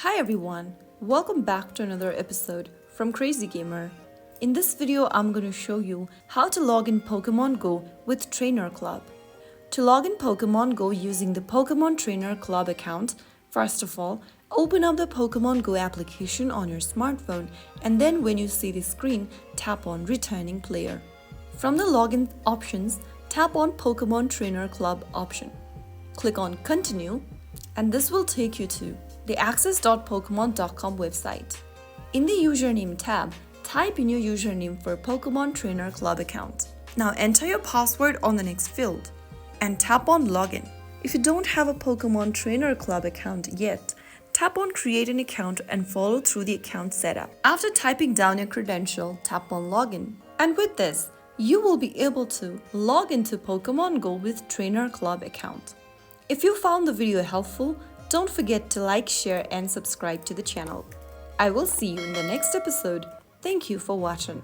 Hi everyone, welcome back to another episode from Crazy Gamer. In this video, I'm going to show you how to log in Pokémon Go with Trainer Club. To log in Pokémon Go using the Pokémon Trainer Club account, first of all, open up the Pokémon Go application on your smartphone and then when you see the screen, tap on Returning Player. From the login options, tap on Pokémon Trainer Club option. Click on Continue and this will take you to the access.pokemon.com website. In the username tab, type in your username for Pokémon Trainer Club account. Now enter your password on the next field and tap on Login. If you don't have a Pokémon Trainer Club account yet, tap on Create an account and follow through the account setup. After typing down your credential, tap on Login. And with this, you will be able to log into Pokémon Go with Trainer Club account. If you found the video helpful, don't forget to like, share and subscribe to the channel. I will see you in the next episode. Thank you for watching.